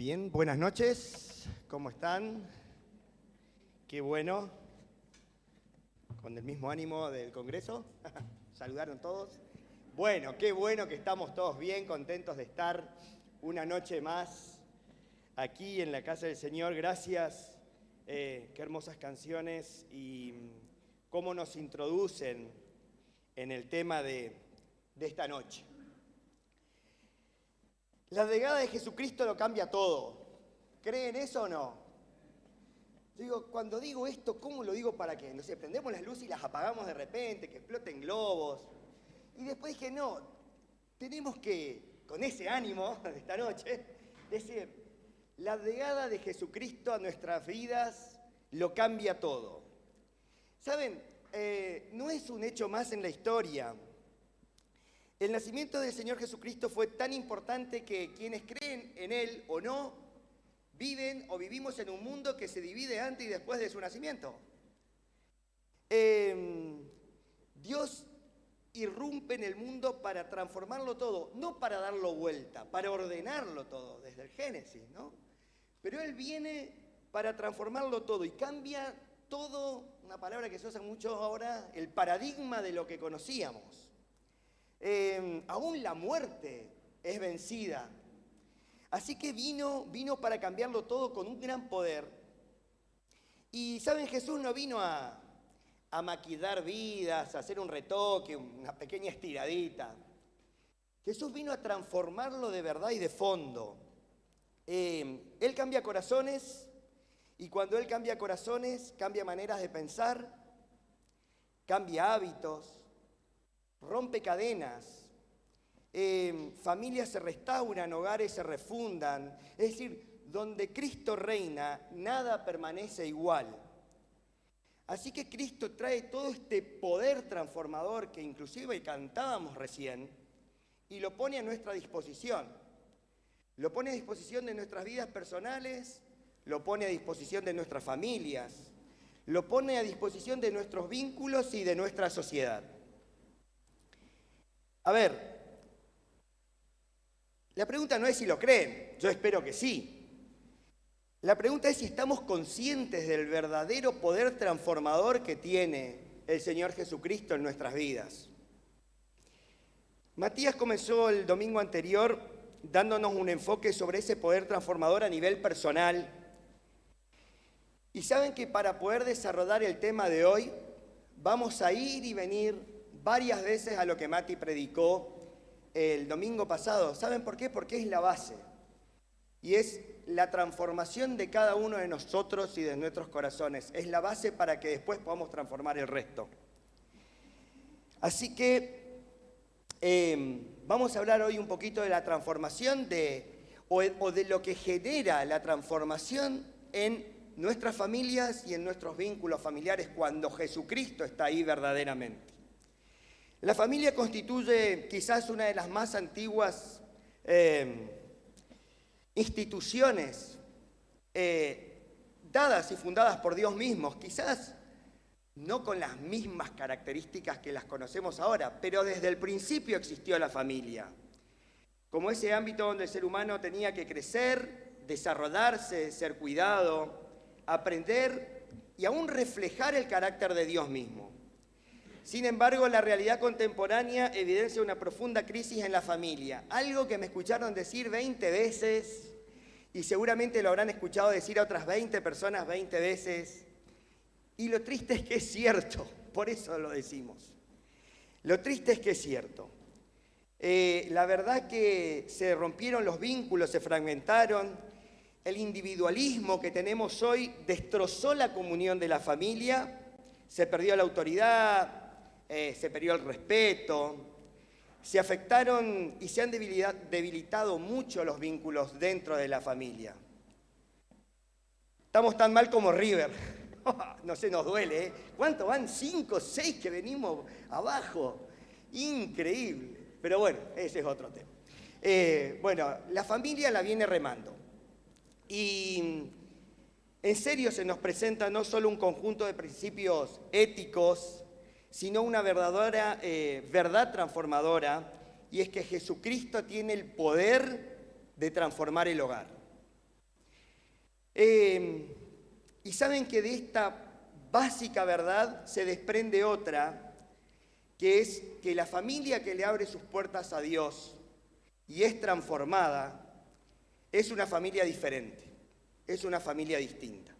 Bien, buenas noches, ¿cómo están? Qué bueno, con el mismo ánimo del Congreso, ¿saludaron todos? Bueno, qué bueno que estamos todos bien, contentos de estar una noche más aquí en la casa del Señor. Gracias, qué hermosas canciones y cómo nos introducen en el tema de esta noche. La llegada de Jesucristo lo cambia todo. ¿Creen eso o no? Cuando digo esto, ¿cómo lo digo para qué? No sé, prendemos las luces y las apagamos de repente, que exploten globos. Y después dije, no, tenemos que, con ese ánimo de esta noche, decir, la llegada de Jesucristo a nuestras vidas lo cambia todo. ¿Saben? No es un hecho más en la historia. El nacimiento del Señor Jesucristo fue tan importante que quienes creen en Él o no, viven o vivimos en un mundo que se divide antes y después de su nacimiento. Dios irrumpe en el mundo para transformarlo todo, no para darlo vuelta, para ordenarlo todo, desde el Génesis, ¿no? Pero Él viene para transformarlo todo y cambia todo, una palabra que se usa mucho ahora, el paradigma de lo que conocíamos. Aún la muerte es vencida. Así que vino para cambiarlo todo con un gran poder. Y saben, Jesús no vino a maquillar vidas, a hacer un retoque, una pequeña estiradita. Jesús vino a transformarlo de verdad y de fondo. Él cambia corazones y cuando Él cambia corazones, cambia maneras de pensar, cambia hábitos, rompe cadenas, familias se restauran, hogares se refundan. Es decir, donde Cristo reina, nada permanece igual. Así que Cristo trae todo este poder transformador que inclusive cantábamos recién y lo pone a nuestra disposición. Lo pone a disposición de nuestras vidas personales, lo pone a disposición de nuestras familias, lo pone a disposición de nuestros vínculos y de nuestra sociedad. A ver, la pregunta no es si lo creen, yo espero que sí. La pregunta es si estamos conscientes del verdadero poder transformador que tiene el Señor Jesucristo en nuestras vidas. Matías comenzó el domingo anterior dándonos un enfoque sobre ese poder transformador a nivel personal. Y saben que para poder desarrollar el tema de hoy, vamos a ir y venir varias veces a lo que Mati predicó el domingo pasado. ¿Saben por qué? Porque es la base. Y es la transformación de cada uno de nosotros y de nuestros corazones. Es la base para que después podamos transformar el resto. Así que vamos a hablar hoy un poquito de la transformación o de lo que genera la transformación en nuestras familias y en nuestros vínculos familiares cuando Jesucristo está ahí verdaderamente. La familia constituye quizás una de las más antiguas instituciones dadas y fundadas por Dios mismo, quizás no con las mismas características que las conocemos ahora, pero desde el principio existió la familia, como ese ámbito donde el ser humano tenía que crecer, desarrollarse, ser cuidado, aprender y aún reflejar el carácter de Dios mismo. Sin embargo, la realidad contemporánea evidencia una profunda crisis en la familia, algo que me escucharon decir 20 veces y seguramente lo habrán escuchado decir a otras 20 personas 20 veces. Y lo triste es que es cierto, por eso lo decimos. Lo triste es que es cierto. La verdad que se rompieron los vínculos, se fragmentaron. El individualismo que tenemos hoy destrozó la comunión de la familia, se perdió la autoridad, se perdió el respeto, se afectaron y se han debilitado mucho los vínculos dentro de la familia. Estamos tan mal como River. No se nos duele, ¿eh? ¿Cuánto van? 5, 6 que venimos abajo. Increíble. Pero bueno, ese es otro tema. Bueno, la familia la viene remando. Y en serio se nos presenta no solo un conjunto de principios éticos, sino una verdadera verdad transformadora, y es que Jesucristo tiene el poder de transformar el hogar. Y saben que de esta básica verdad se desprende otra, que es que la familia que le abre sus puertas a Dios y es transformada, es una familia diferente, es una familia distinta.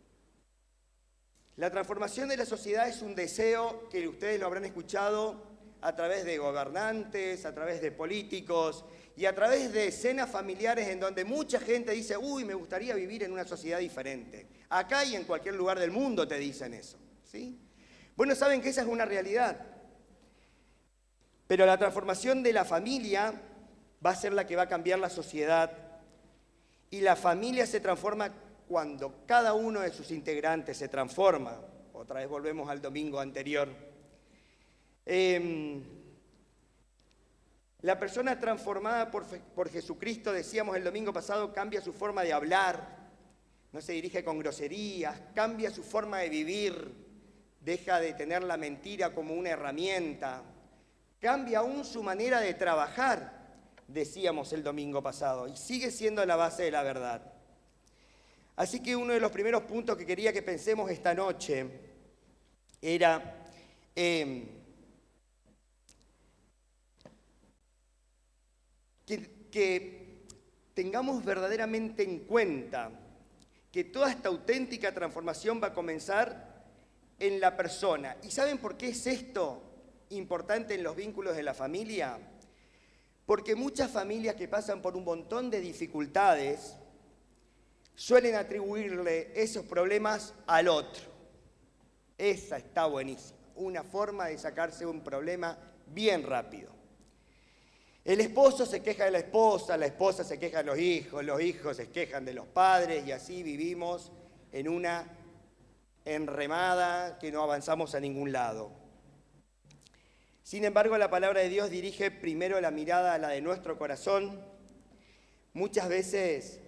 La transformación de la sociedad es un deseo que ustedes lo habrán escuchado a través de gobernantes, a través de políticos y a través de escenas familiares en donde mucha gente dice, uy, me gustaría vivir en una sociedad diferente. Acá y en cualquier lugar del mundo te dicen eso, ¿sí? Bueno, saben que esa es una realidad. Pero la transformación de la familia va a ser la que va a cambiar la sociedad. Y la familia se transforma cuando cada uno de sus integrantes se transforma. Otra vez volvemos al domingo anterior. La persona transformada por Jesucristo, decíamos el domingo pasado, cambia su forma de hablar, no se dirige con groserías, cambia su forma de vivir, deja de tener la mentira como una herramienta, cambia aún su manera de trabajar, decíamos el domingo pasado, y sigue siendo la base de la verdad. Así que uno de los primeros puntos que quería que pensemos esta noche era que tengamos verdaderamente en cuenta que toda esta auténtica transformación va a comenzar en la persona. ¿Y saben por qué es esto importante en los vínculos de la familia? Porque muchas familias que pasan por un montón de dificultades suelen atribuirle esos problemas al otro. Esa está buenísima, una forma de sacarse un problema bien rápido. El esposo se queja de la esposa se queja de los hijos se quejan de los padres y así vivimos en una enremada que no avanzamos a ningún lado. Sin embargo, la palabra de Dios dirige primero la mirada a la de nuestro corazón. Muchas veces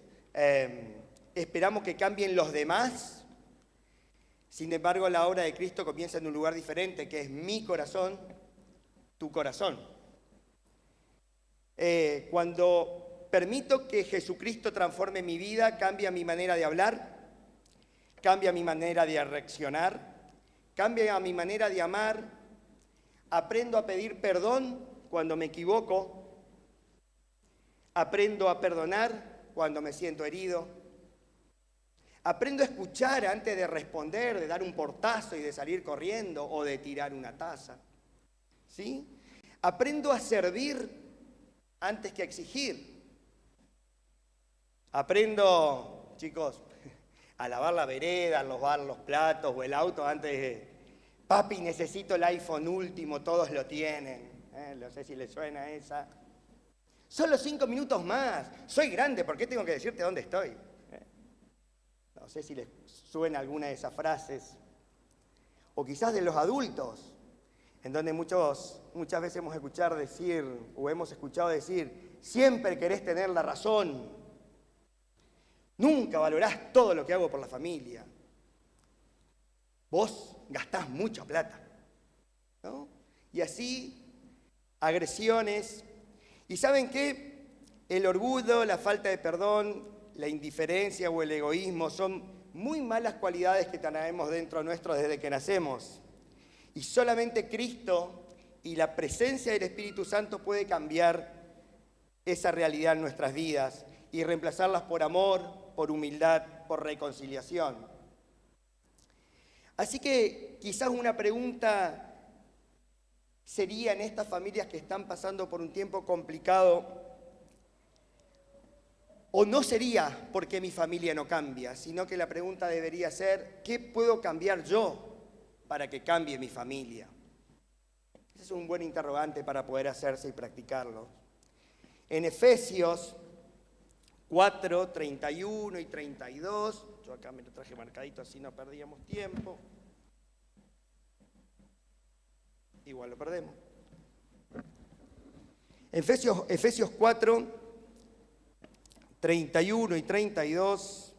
esperamos que cambien los demás. Sin embargo, la obra de Cristo comienza en un lugar diferente, que es mi corazón, tu corazón. Cuando permito que Jesucristo transforme mi vida, cambia mi manera de hablar, cambia mi manera de reaccionar, cambia mi manera de amar, aprendo a pedir perdón cuando me equivoco, aprendo a perdonar cuando me siento herido, aprendo a escuchar antes de responder, de dar un portazo y de salir corriendo o de tirar una taza, ¿sí? Aprendo a servir antes que exigir. Aprendo, chicos, a lavar la vereda, a lavar los platos o el auto antes de... Papi, necesito el iPhone último, todos lo tienen. No sé si les suena esa. Solo 5 minutos más. Soy grande, ¿por qué tengo que decirte dónde estoy? No sé si les suena alguna de esas frases. O quizás de los adultos, en donde muchas veces hemos escuchado decir, siempre querés tener la razón, nunca valorás todo lo que hago por la familia, vos gastás mucha plata, ¿no? Y así, agresiones. ¿Y saben qué? El orgullo, la falta de perdón, la indiferencia o el egoísmo son muy malas cualidades que tenemos dentro nuestro desde que nacemos. Y solamente Cristo y la presencia del Espíritu Santo puede cambiar esa realidad en nuestras vidas y reemplazarlas por amor, por humildad, por reconciliación. Así que quizás una pregunta sería en estas familias que están pasando por un tiempo complicado, o no sería porque mi familia no cambia, sino que la pregunta debería ser, ¿qué puedo cambiar yo para que cambie mi familia? Ese es un buen interrogante para poder hacerse y practicarlo. En Efesios 4, 31 y 32, yo acá me lo traje marcadito así no perdíamos tiempo. Igual lo perdemos. Efesios 4, 31 y 32.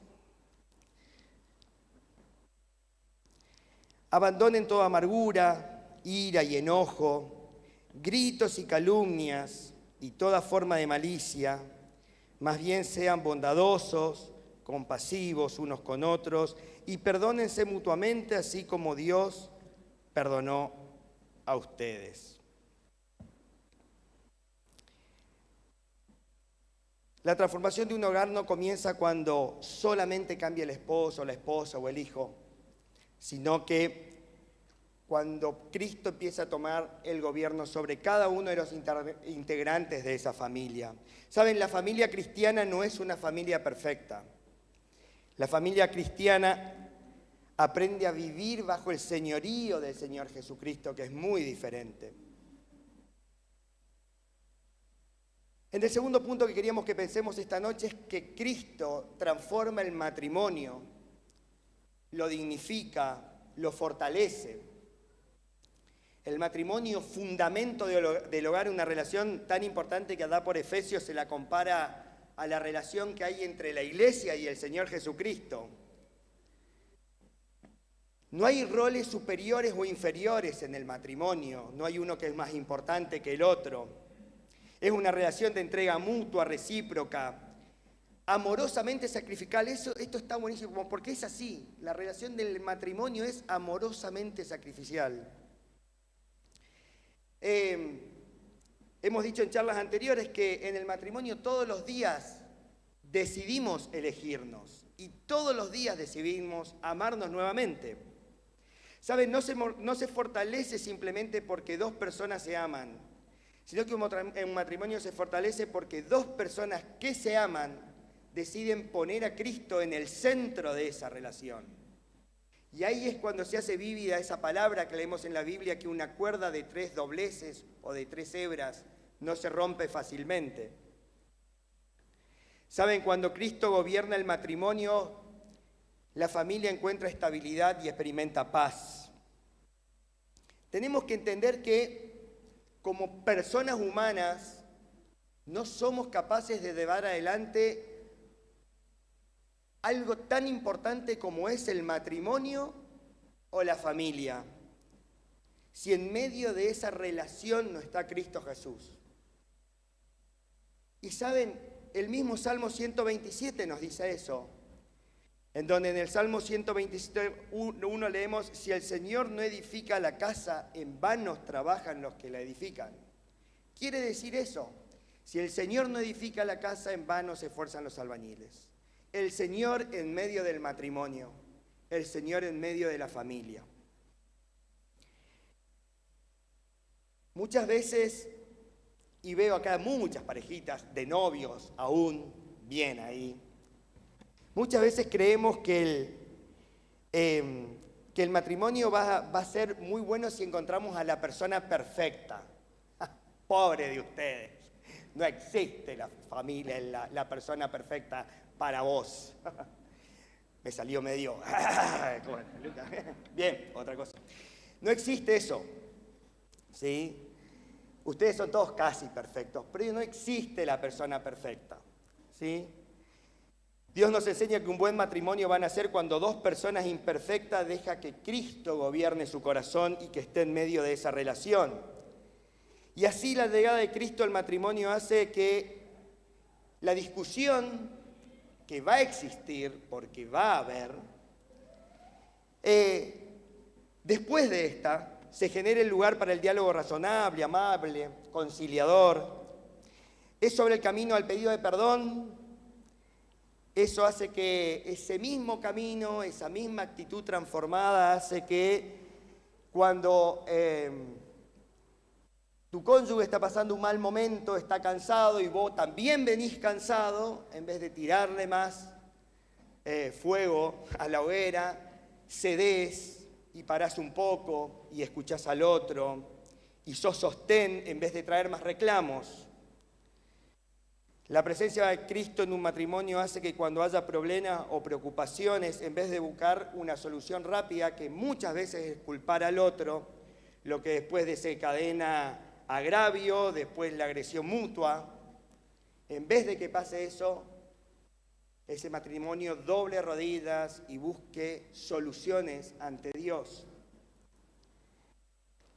Abandonen toda amargura, ira y enojo, gritos y calumnias y toda forma de malicia. Más bien sean bondadosos, compasivos unos con otros y perdónense mutuamente, así como Dios perdonó a ustedes. La transformación de un hogar no comienza cuando solamente cambia el esposo, la esposa o el hijo, sino que cuando Cristo empieza a tomar el gobierno sobre cada uno de los integrantes de esa familia. Saben, la familia cristiana no es una familia perfecta. La familia cristiana aprende a vivir bajo el señorío del Señor Jesucristo, que es muy diferente. En el segundo punto que queríamos que pensemos esta noche es que Cristo transforma el matrimonio, lo dignifica, lo fortalece. El matrimonio, fundamento del hogar, una relación tan importante que da por Efesios se la compara a la relación que hay entre la Iglesia y el Señor Jesucristo. No hay roles superiores o inferiores en el matrimonio, no hay uno que es más importante que el otro. Es una relación de entrega mutua, recíproca, amorosamente sacrificial. Esto está buenísimo, porque es así. La relación del matrimonio es amorosamente sacrificial. Hemos dicho en charlas anteriores que en el matrimonio todos los días decidimos elegirnos y todos los días decidimos amarnos nuevamente. ¿Saben? No se fortalece simplemente porque dos personas se aman, sino que un matrimonio se fortalece porque dos personas que se aman deciden poner a Cristo en el centro de esa relación. Y ahí es cuando se hace vívida esa palabra que leemos en la Biblia, que una cuerda de 3 dobleces o de 3 hebras no se rompe fácilmente. ¿Saben? Cuando Cristo gobierna el matrimonio, la familia encuentra estabilidad y experimenta paz. Tenemos que entender que como personas humanas no somos capaces de llevar adelante algo tan importante como es el matrimonio o la familia, si en medio de esa relación no está Cristo Jesús. Y saben, el mismo Salmo 127 nos dice eso, en donde en el Salmo 127:1 leemos: si el Señor no edifica la casa, en vano trabajan los que la edifican. Quiere decir eso, si el Señor no edifica la casa, en vano se esfuerzan los albañiles. El Señor en medio del matrimonio, el Señor en medio de la familia. Muchas veces, y veo acá muchas parejitas de novios aún bien ahí, muchas veces creemos que el matrimonio va a ser muy bueno si encontramos a la persona perfecta. Pobre de ustedes, no existe la familia, la persona perfecta para vos. Me salió medio... Bien, otra cosa. No existe eso, ¿sí? Ustedes son todos casi perfectos, pero no existe la persona perfecta, ¿sí? Dios nos enseña que un buen matrimonio van a ser cuando dos personas imperfectas dejan que Cristo gobierne su corazón y que esté en medio de esa relación. Y así la llegada de Cristo al matrimonio hace que la discusión que va a existir, porque va a haber, después de esta, se genere el lugar para el diálogo razonable, amable, conciliador. Es sobre el camino al pedido de perdón. Eso hace que ese mismo camino, esa misma actitud transformada, hace que cuando tu cónyuge está pasando un mal momento, está cansado y vos también venís cansado, en vez de tirarle más fuego a la hoguera, cedés y parás un poco y escuchás al otro y sos sostén en vez de traer más reclamos. La presencia de Cristo en un matrimonio hace que cuando haya problemas o preocupaciones, en vez de buscar una solución rápida, que muchas veces es culpar al otro, lo que después desencadena agravio, después la agresión mutua, en vez de que pase eso, ese matrimonio doble rodillas y busque soluciones ante Dios.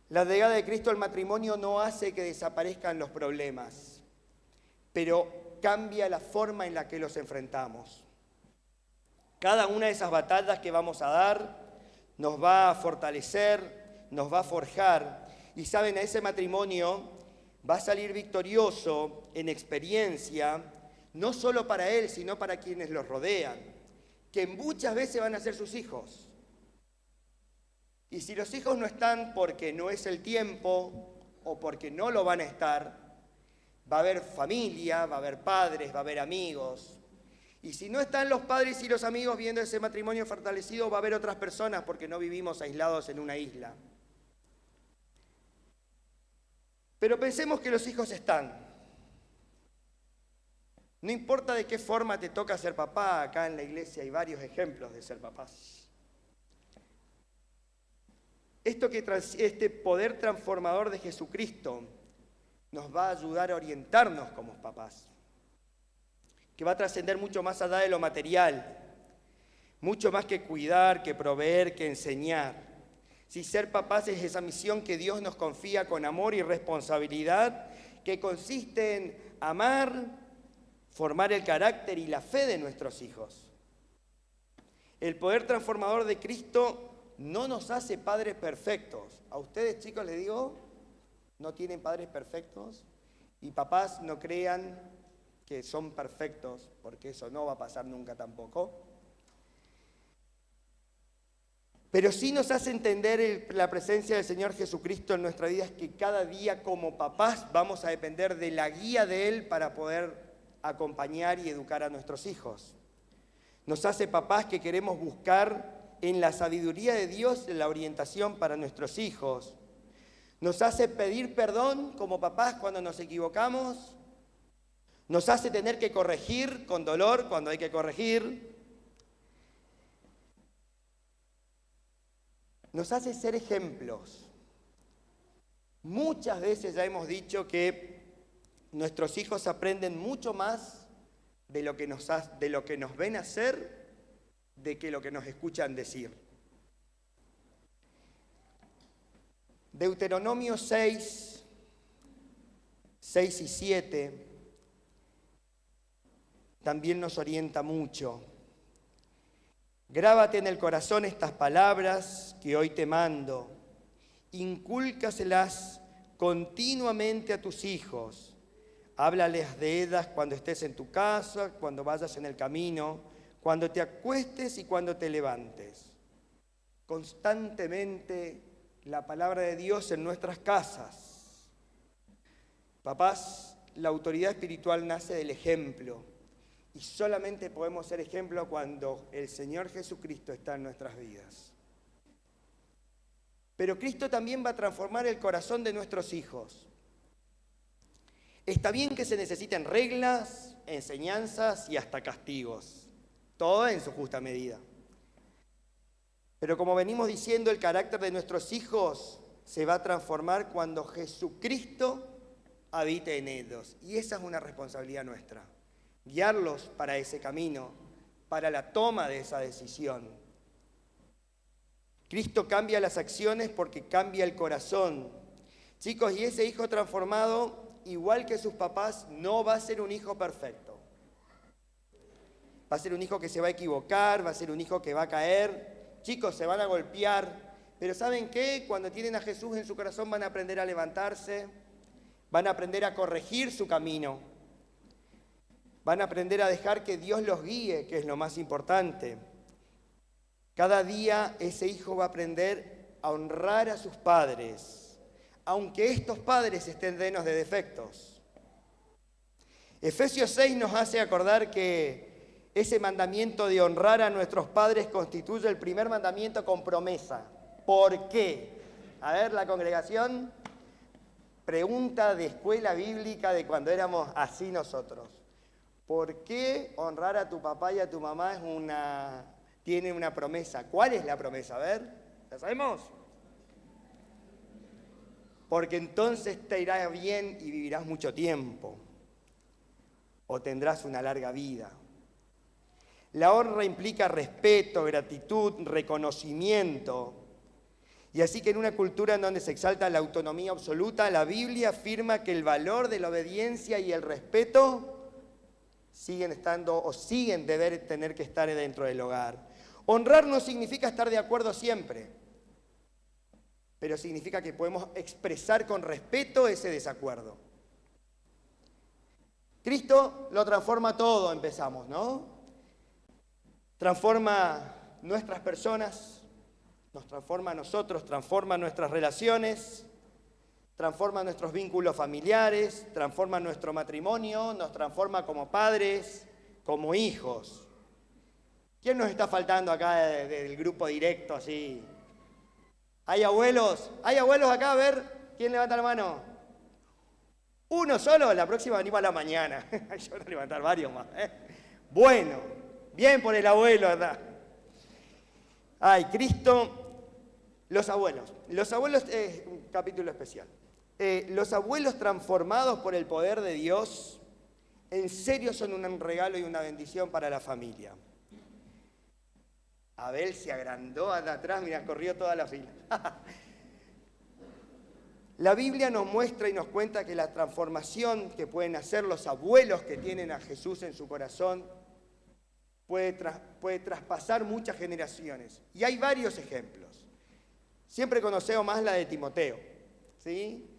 La llegada de Cristo al matrimonio no hace que desaparezcan los problemas, pero cambia la forma en la que los enfrentamos. Cada una de esas batallas que vamos a dar nos va a fortalecer, nos va a forjar. Y saben, a ese matrimonio va a salir victorioso en experiencia, no solo para él, sino para quienes los rodean, que muchas veces van a ser sus hijos. Y si los hijos no están porque no es el tiempo o porque no lo van a estar, va a haber familia, va a haber padres, va a haber amigos. Y si no están los padres y los amigos viendo ese matrimonio fortalecido, va a haber otras personas porque no vivimos aislados en una isla. Pero pensemos que los hijos están. No importa de qué forma te toca ser papá, acá en la iglesia hay varios ejemplos de ser papás. Este poder transformador de Jesucristo nos va a ayudar a orientarnos como papás, que va a trascender mucho más allá de lo material, mucho más que cuidar, que proveer, que enseñar. Si ser papás es esa misión que Dios nos confía con amor y responsabilidad, que consiste en amar, formar el carácter y la fe de nuestros hijos. El poder transformador de Cristo no nos hace padres perfectos. A ustedes, chicos, les digo, no tienen padres perfectos. Y papás, no crean que son perfectos, porque eso no va a pasar nunca tampoco. Pero sí nos hace entender la presencia del Señor Jesucristo en nuestra vida, es que cada día como papás vamos a depender de la guía de Él para poder acompañar y educar a nuestros hijos. Nos hace papás que queremos buscar en la sabiduría de Dios la orientación para nuestros hijos. Nos hace pedir perdón como papás cuando nos equivocamos. Nos hace tener que corregir con dolor cuando hay que corregir. Nos hace ser ejemplos. Muchas veces ya hemos dicho que nuestros hijos aprenden mucho más de lo que nos ven hacer, de que lo que nos escuchan decir. Deuteronomio 6 y 7 también nos orienta mucho. Grábate en el corazón estas palabras que hoy te mando. Incúlcaselas continuamente a tus hijos. Háblales de ellas cuando estés en tu casa, cuando vayas en el camino, cuando te acuestes y cuando te levantes. Constantemente la palabra de Dios en nuestras casas. Papás, la autoridad espiritual nace del ejemplo. Y solamente podemos ser ejemplo cuando el Señor Jesucristo está en nuestras vidas. Pero Cristo también va a transformar el corazón de nuestros hijos. Está bien que se necesiten reglas, enseñanzas y hasta castigos. Todo en su justa medida. Pero como venimos diciendo, el carácter de nuestros hijos se va a transformar cuando Jesucristo habite en ellos. Y esa es una responsabilidad nuestra. Guiarlos para ese camino, para la toma de esa decisión. Cristo cambia las acciones porque cambia el corazón. Chicos, y ese hijo transformado, igual que sus papás, no va a ser un hijo perfecto. Va a ser un hijo que se va a equivocar, va a ser un hijo que va a caer. Chicos, se van a golpear. Pero ¿saben qué? Cuando tienen a Jesús en su corazón van a aprender a levantarse, van a aprender a corregir su camino. Van a aprender a dejar que Dios los guíe, que es lo más importante. Cada día ese hijo va a aprender a honrar a sus padres, aunque estos padres estén llenos de defectos. Efesios 6 nos hace acordar que ese mandamiento de honrar a nuestros padres constituye el primer mandamiento con promesa. ¿Por qué? A ver, la congregación, pregunta de escuela bíblica de cuando éramos así nosotros. ¿Por qué honrar a tu papá y a tu mamá tiene una promesa? ¿Cuál es la promesa? A ver, ¿la sabemos? Porque entonces te irá bien y vivirás mucho tiempo, o tendrás una larga vida. La honra implica respeto, gratitud, reconocimiento. Y así que en una cultura en donde se exalta la autonomía absoluta, la Biblia afirma que el valor de la obediencia y el respeto siguen estando o siguen tener que estar dentro del hogar. Honrar no significa estar de acuerdo siempre, pero significa que podemos expresar con respeto ese desacuerdo. Cristo lo transforma todo, empezamos, ¿no? Transforma nuestras personas, nos transforma a nosotros, transforma nuestras relaciones, transforma nuestros vínculos familiares, transforma nuestro matrimonio, nos transforma como padres, como hijos. ¿Quién nos está faltando acá del grupo directo así? ¿Hay abuelos? ¿Hay abuelos acá? A ver, ¿quién levanta la mano? ¿Uno solo? La próxima venimos a la mañana. Yo voy a levantar varios más. Bueno, bien por el abuelo, ¿verdad? Ay, Cristo, los abuelos. Los abuelos es un capítulo especial. Los abuelos transformados por el poder de Dios, en serio son un regalo y una bendición para la familia. Abel se agrandó atrás, mira, corrió toda la fila. La Biblia nos muestra y nos cuenta que la transformación que pueden hacer los abuelos que tienen a Jesús en su corazón puede traspasar muchas generaciones. Y hay varios ejemplos. Siempre conocemos más la de Timoteo, ¿sí?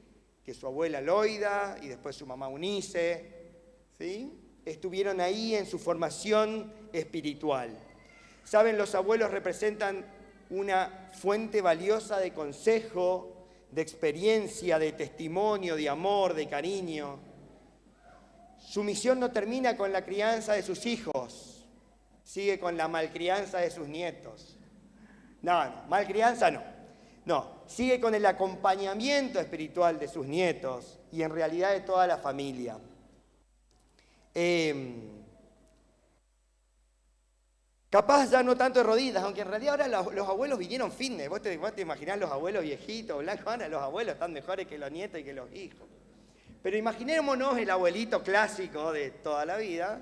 Que su abuela Loida y después su mamá Unice, ¿sí? Estuvieron ahí en su formación espiritual. Saben, los abuelos representan una fuente valiosa de consejo, de experiencia, de testimonio, de amor, de cariño. Su misión no termina con la crianza de sus hijos, sigue con la malcrianza de sus nietos. No, malcrianza no. No, sigue con el acompañamiento espiritual de sus nietos y en realidad de toda la familia. Capaz ya no tanto de rodillas, aunque en realidad ahora los abuelos vinieron fitness. Vos te imaginás los abuelos viejitos, blancos, ahora los abuelos están mejores que los nietos y que los hijos. Pero imaginémonos el abuelito clásico de toda la vida.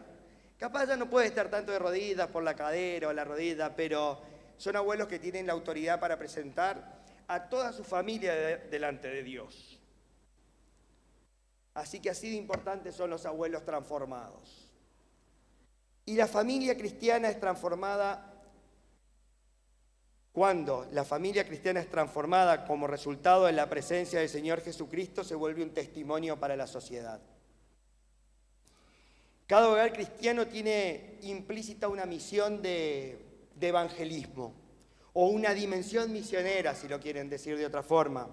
Capaz ya no puede estar tanto de rodillas por la cadera o la rodilla, pero son abuelos que tienen la autoridad para presentar a toda su familia delante de Dios. Así que así de importantes son los abuelos transformados. Y la familia cristiana es transformada cuando la familia cristiana es transformada como resultado de la presencia del Señor Jesucristo, se vuelve un testimonio para la sociedad. Cada hogar cristiano tiene implícita una misión de evangelismo o una dimensión misionera, si lo quieren decir de otra forma.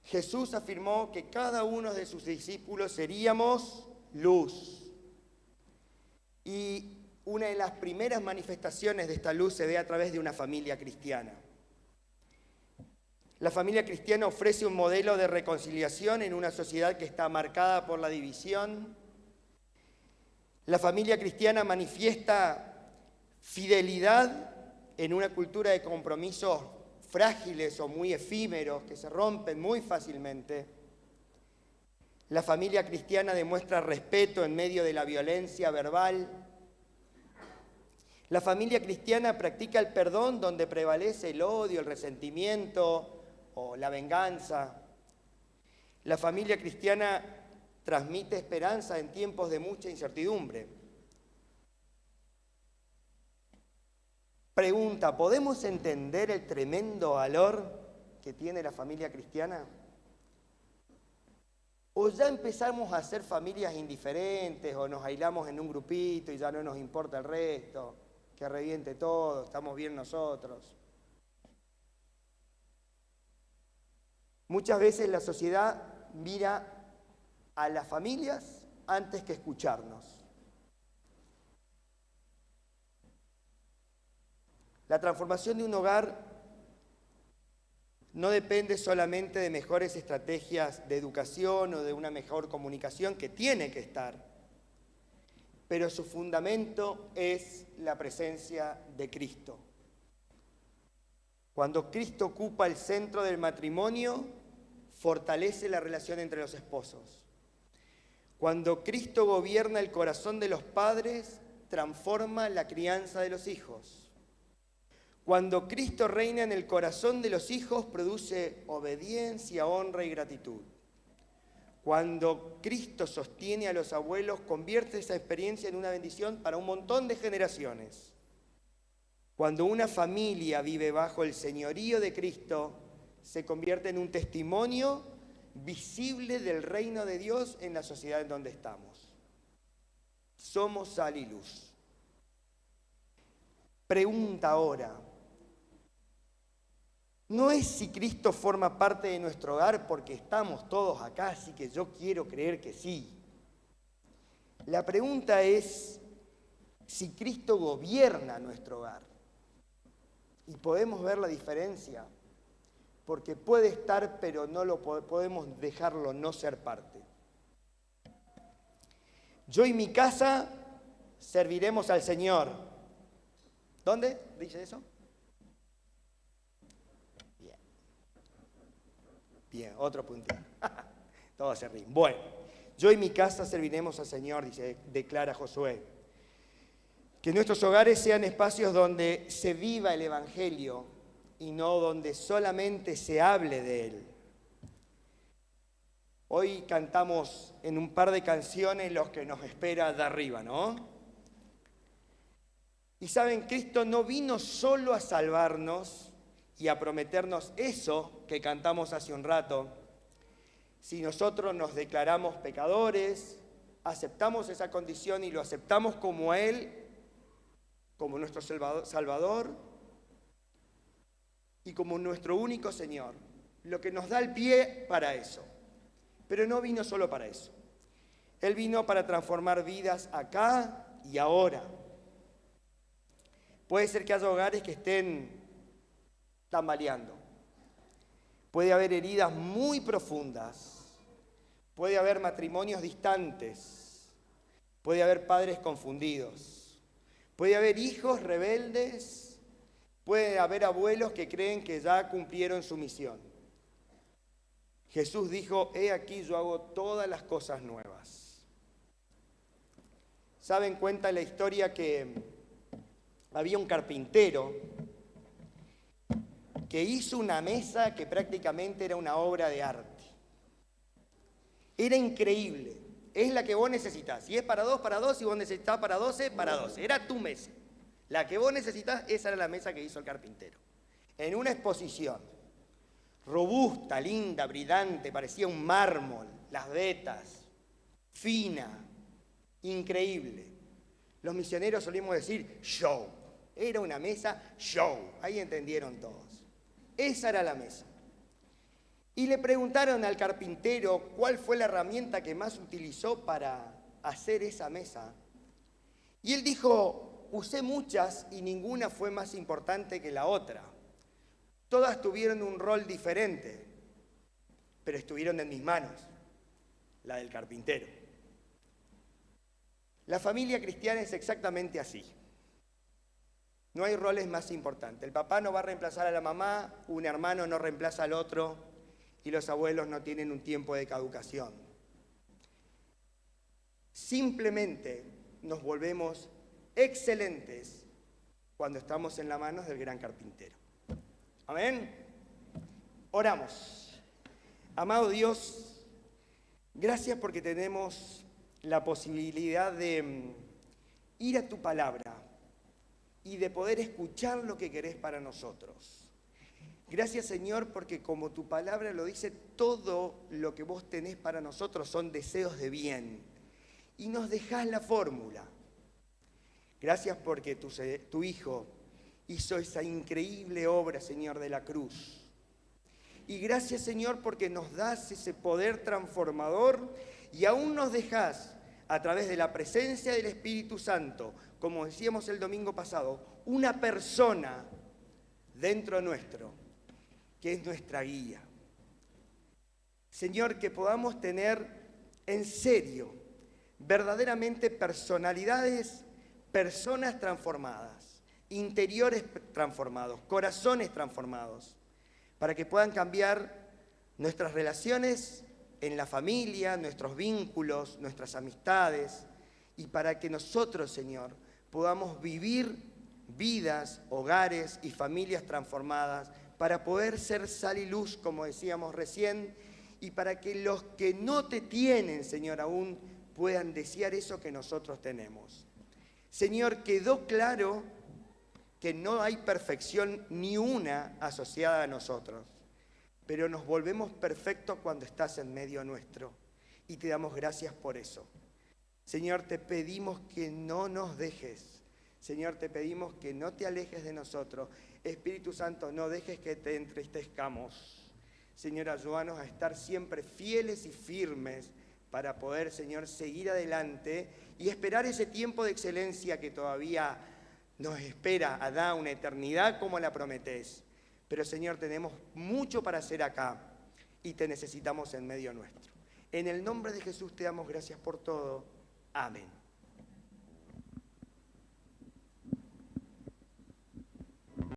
Jesús afirmó que cada uno de sus discípulos seríamos luz. Y una de las primeras manifestaciones de esta luz se ve a través de una familia cristiana. La familia cristiana ofrece un modelo de reconciliación en una sociedad que está marcada por la división. La familia cristiana manifiesta fidelidad en una cultura de compromisos frágiles o muy efímeros que se rompen muy fácilmente. La familia cristiana demuestra respeto en medio de la violencia verbal. La familia cristiana practica el perdón donde prevalece el odio, el resentimiento o la venganza. La familia cristiana transmite esperanza en tiempos de mucha incertidumbre. Pregunta, ¿podemos entender el tremendo valor que tiene la familia cristiana? ¿O ya empezamos a ser familias indiferentes o nos aislamos en un grupito y ya no nos importa el resto? Que reviente todo, estamos bien nosotros. Muchas veces la sociedad mira a las familias antes que escucharnos. La transformación de un hogar no depende solamente de mejores estrategias de educación o de una mejor comunicación, que tiene que estar, pero su fundamento es la presencia de Cristo. Cuando Cristo ocupa el centro del matrimonio, fortalece la relación entre los esposos. Cuando Cristo gobierna el corazón de los padres, transforma la crianza de los hijos. Cuando Cristo reina en el corazón de los hijos, produce obediencia, honra y gratitud. Cuando Cristo sostiene a los abuelos, convierte esa experiencia en una bendición para un montón de generaciones. Cuando una familia vive bajo el señorío de Cristo, se convierte en un testimonio visible del reino de Dios en la sociedad en donde estamos. Somos sal y luz. Pregunta ahora, no es si Cristo forma parte de nuestro hogar porque estamos todos acá, así que yo quiero creer que sí. La pregunta es si Cristo gobierna nuestro hogar. Y podemos ver la diferencia, porque puede estar, pero no lo podemos dejarlo no ser parte. Yo y mi casa serviremos al Señor. ¿Dónde dice eso? Bien, otro puntito. Todos se ríen. Bueno, yo y mi casa serviremos al Señor, declara Josué. Que nuestros hogares sean espacios donde se viva el Evangelio y no donde solamente se hable de él. Hoy cantamos en un par de canciones los que nos espera de arriba, ¿no? Y saben, Cristo no vino solo a salvarnos y a prometernos eso que cantamos hace un rato. Si nosotros nos declaramos pecadores, aceptamos esa condición y lo aceptamos como Él, como nuestro Salvador y como nuestro único Señor, lo que nos da el pie para eso. Pero no vino solo para eso. Él vino para transformar vidas acá y ahora. Puede ser que haya hogares que estén tambaleando. Puede haber heridas muy profundas. Puede haber matrimonios distantes. Puede haber padres confundidos. Puede haber hijos rebeldes. Puede haber abuelos que creen que ya cumplieron su misión. Jesús dijo, he aquí yo hago todas las cosas nuevas. ¿Saben? Cuenta la historia que había un carpintero que hizo una mesa que prácticamente era una obra de arte. Era increíble. Es la que vos necesitas. Si es para dos. Si vos necesitas para 12, para 12. Era tu mesa. La que vos necesitas, esa era la mesa que hizo el carpintero. En una exposición. Robusta, linda, brillante, parecía un mármol. Las vetas. Fina. Increíble. Los misioneros solíamos decir show. Era una mesa show. Ahí entendieron todos. Esa era la mesa. Y le preguntaron al carpintero cuál fue la herramienta que más utilizó para hacer esa mesa. Y él dijo, usé muchas y ninguna fue más importante que la otra. Todas tuvieron un rol diferente, pero estuvieron en mis manos, la del carpintero. La familia cristiana es exactamente así. No hay roles más importantes. El papá no va a reemplazar a la mamá, un hermano no reemplaza al otro y los abuelos no tienen un tiempo de caducación. Simplemente nos volvemos excelentes cuando estamos en las manos del gran carpintero. Amén. Oramos. Amado Dios, gracias porque tenemos la posibilidad de ir a tu palabra y de poder escuchar lo que querés para nosotros. Gracias, Señor, porque como tu palabra lo dice, todo lo que vos tenés para nosotros son deseos de bien. Y nos dejás la fórmula. Gracias porque tu Hijo hizo esa increíble obra, Señor, de la cruz. Y gracias, Señor, porque nos das ese poder transformador y aún nos dejás, a través de la presencia del Espíritu Santo, como decíamos el domingo pasado, una persona dentro nuestro, que es nuestra guía. Señor, que podamos tener en serio, verdaderamente personalidades, personas transformadas, interiores transformados, corazones transformados, para que puedan cambiar nuestras relaciones en la familia, nuestros vínculos, nuestras amistades, y para que nosotros, Señor, podamos vivir vidas, hogares y familias transformadas para poder ser sal y luz, como decíamos recién, y para que los que no te tienen, Señor, aún puedan desear eso que nosotros tenemos. Señor, quedó claro que no hay perfección ni una asociada a nosotros, pero nos volvemos perfectos cuando estás en medio nuestro y te damos gracias por eso. Señor, te pedimos que no nos dejes. Señor, te pedimos que no te alejes de nosotros. Espíritu Santo, no dejes que te entristezcamos. Señor, ayúdanos a estar siempre fieles y firmes para poder, Señor, seguir adelante y esperar ese tiempo de excelencia que todavía nos espera, Adá, una eternidad como la prometés. Pero, Señor, tenemos mucho para hacer acá y te necesitamos en medio nuestro. En el nombre de Jesús te damos gracias por todo. Amén.